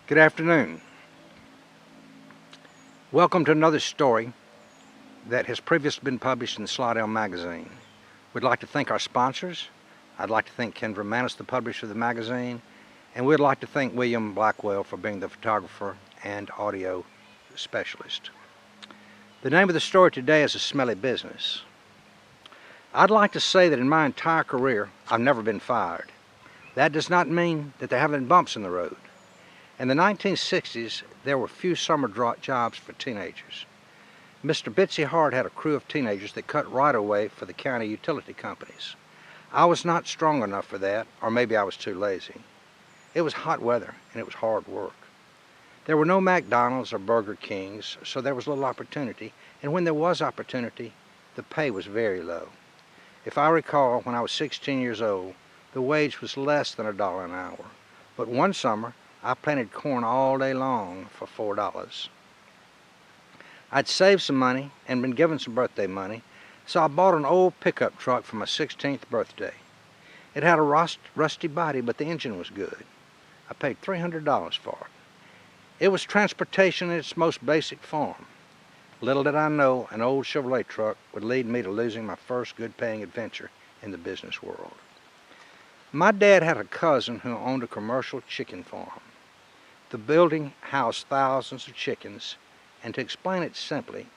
Good afternoon. Welcome to another story that has previously been published in Slidell magazine. We'd like to thank our sponsors. I'd like to thank Ken Vermanis, the publisher of the magazine, and we'd like to thank William Blackwell for being the photographer and audio specialist. The name of the story today is A Smelly Business. I'd like to say that in my entire career, I've never been fired. That does not mean that there haven't been bumps in the road. In the 1960s, there were few summer jobs for teenagers. Mr. Bitsy Hart had a crew of teenagers that cut right away for the county utility companies. I was not strong enough for that, or maybe I was too lazy. It was hot weather, and it was hard work. There were no McDonald's or Burger Kings, so there was little opportunity, and when there was opportunity, the pay was very low. If I recall, when I was 16 years old, the wage was less than $1 an hour. But one summer, I planted corn all day long for $4. I'd saved some money and been given some birthday money, so I bought an old pickup truck for my 16th birthday. It had a rusty body, but the engine was good. I paid $300 for it. It was transportation in its most basic form. Little did I know an old Chevrolet truck would lead me to losing my first good-paying adventure in the business world. My dad had a cousin who owned a commercial chicken farm. The building housed thousands of chickens, and to explain it simply,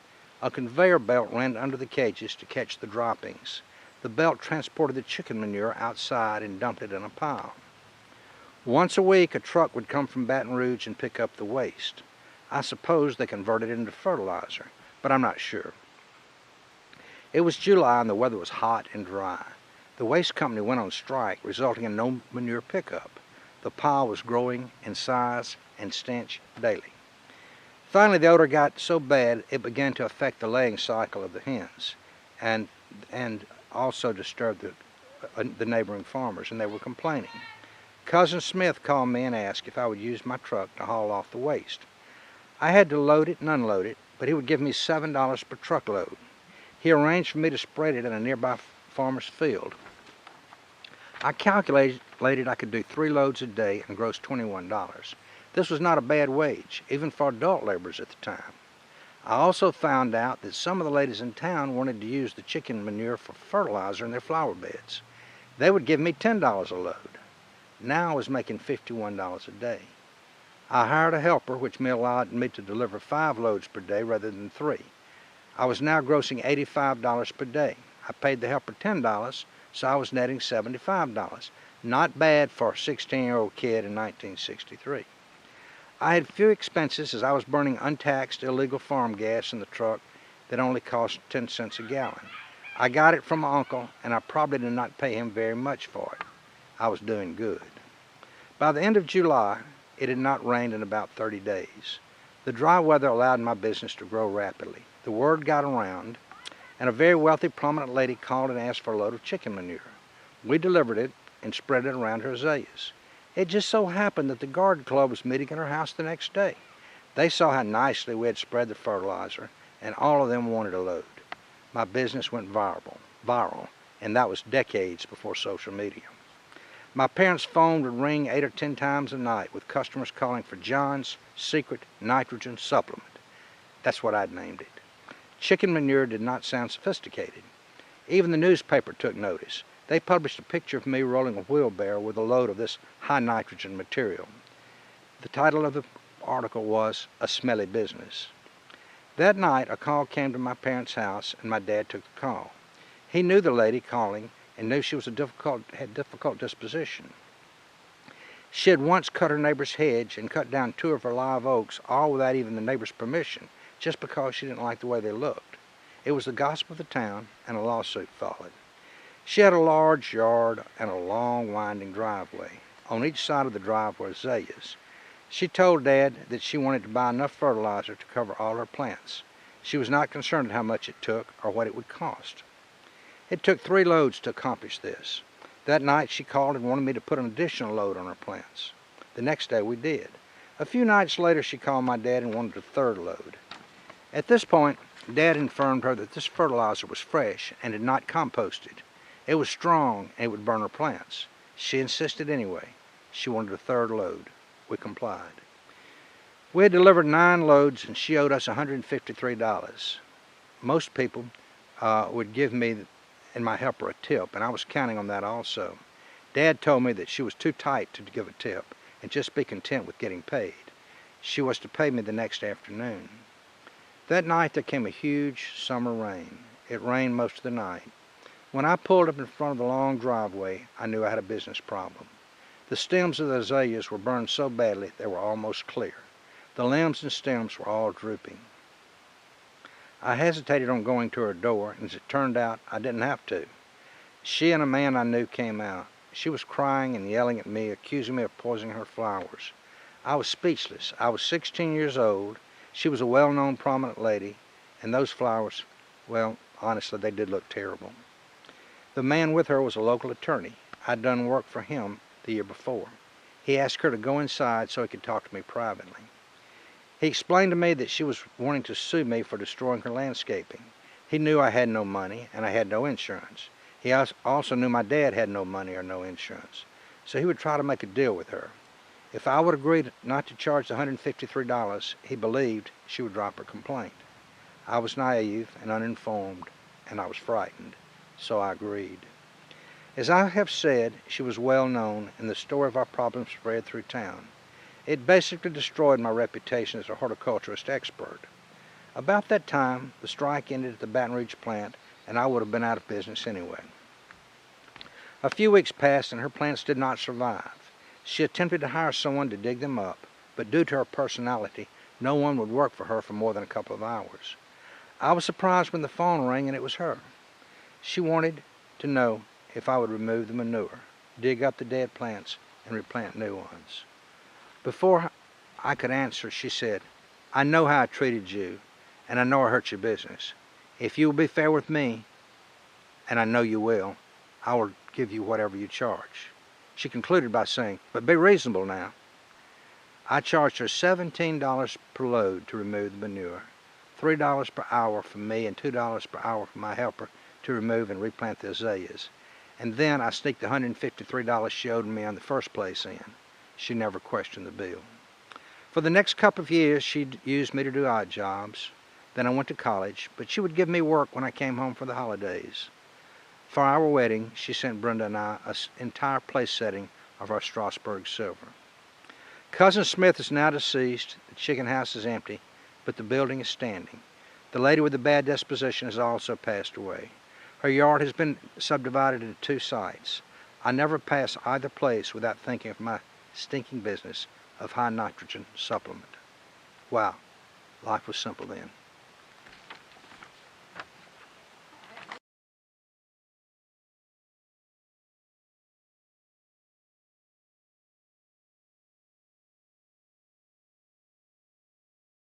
a conveyor belt ran under the cages to catch the droppings. The belt transported the chicken manure outside and dumped it in a pile. Once a week, a truck would come from Baton Rouge and pick up the waste. I suppose they converted it into fertilizer, but I'm not sure. It was July and the weather was hot and dry. The waste company went on strike, resulting in no manure pickup. The pile was growing in size and stench daily. Finally, the odor got so bad it began to affect the laying cycle of the hens, and also disturbed the neighboring farmers, and they were complaining. Cousin Smith called me and asked if I would use my truck to haul off the waste. I had to load it and unload it, but he would give me $7 per truckload. He arranged for me to spread it in a nearby farmer's field. I calculated I could do 3 loads a day and gross $21. This was not a bad wage, even for adult laborers at the time. I also found out that some of the ladies in town wanted to use the chicken manure for fertilizer in their flower beds. They would give me $10 a load. Now I was making $51 a day. I hired a helper, which allowed me to deliver 5 loads per day rather than 3. I was now grossing $85 per day. I paid the helper $10, so I was netting $75. Not bad for a 16-year-old kid in 1963. I had few expenses as I was burning untaxed illegal farm gas in the truck that only cost 10 cents a gallon. I got it from my uncle, and I probably did not pay him very much for it. I was doing good. By the end of July, it had not rained in about 30 days. The dry weather allowed my business to grow rapidly. The word got around, and a very wealthy, prominent lady called and asked for a load of chicken manure. We delivered it and spread it around her azaleas. It just so happened that the garden club was meeting at her house the next day. They saw how nicely we had spread the fertilizer, and all of them wanted a load. My business went viral, and that was decades before social media. My parents' phone would ring 8 or 10 times a night with customers calling for John's secret nitrogen supplement. That's what I'd named it. Chicken manure did not sound sophisticated. Even the newspaper took notice. They published a picture of me rolling a wheelbarrow with a load of this high nitrogen material. The title of the article was A Smelly Business. That night, a call came to my parents' house, and my dad took the call. He knew the lady calling and knew she was had difficult disposition. She had once cut her neighbor's hedge and cut down 2 of her live oaks, all without even the neighbor's permission, just because she didn't like the way they looked. It was the gossip of the town, and a lawsuit followed. She had a large yard and a long, winding driveway. On each side of the drive were azaleas. She told Dad that she wanted to buy enough fertilizer to cover all her plants. She was not concerned at how much it took or what it would cost. It took 3 loads to accomplish this. That night she called and wanted me to put an additional load on her plants. The next day we did. A few nights later she called my dad and wanted a 3rd load. At this point, Dad informed her that this fertilizer was fresh and had not composted. It was strong and it would burn her plants. She insisted anyway. She wanted a 3rd load. We complied. We had delivered 9 loads and she owed us $153. Most people would give me and my helper a tip, and I was counting on that also. Dad told me that she was too tight to give a tip and just be content with getting paid. She was to pay me the next afternoon. That night there came a huge summer rain. It rained most of the night. When I pulled up in front of the long driveway, I knew I had a business problem. The stems of the azaleas were burned so badly they were almost clear. The limbs and stems were all drooping. I hesitated on going to her door, and as it turned out, I didn't have to. She and a man I knew came out. She was crying and yelling at me, accusing me of poisoning her flowers. I was speechless. I was 16 years old. She was a well-known prominent lady, and those flowers, well, honestly, they did look terrible. The man with her was a local attorney. I'd done work for him the year before. He asked her to go inside so he could talk to me privately. He explained to me that she was wanting to sue me for destroying her landscaping. He knew I had no money and I had no insurance. He also knew my dad had no money or no insurance, so he would try to make a deal with her. If I would agree not to charge the $153, he believed she would drop her complaint. I was naive and uninformed, and I was frightened, so I agreed. As I have said, she was well known, and the story of our problem spread through town. It basically destroyed my reputation as a horticulturist expert. About that time, the strike ended at the Baton Rouge plant, and I would have been out of business anyway. A few weeks passed, and her plants did not survive. She attempted to hire someone to dig them up, but due to her personality, no one would work for her for more than a couple of hours. I was surprised when the phone rang and it was her. She wanted to know if I would remove the manure, dig up the dead plants, and replant new ones. Before I could answer, she said, "I know how I treated you, and I know I hurt your business. If you will be fair with me, and I know you will, I will give you whatever you charge." She concluded by saying, "But be reasonable now." I charged her $17 per load to remove the manure, $3 per hour for me and $2 per hour for my helper to remove and replant the azaleas. And then I sneaked the $153 she owed me in the first place in. She never questioned the bill. For the next couple of years, she'd used me to do odd jobs. Then I went to college, but she would give me work when I came home for the holidays. For our wedding, she sent Brenda and I an entire place setting of our Strasbourg silver. Cousin Smith is now deceased, the chicken house is empty, but the building is standing. The lady with the bad disposition has also passed away. Her yard has been subdivided into 2 sites. I never pass either place without thinking of my stinking business of high nitrogen supplement. Wow, life was simple then.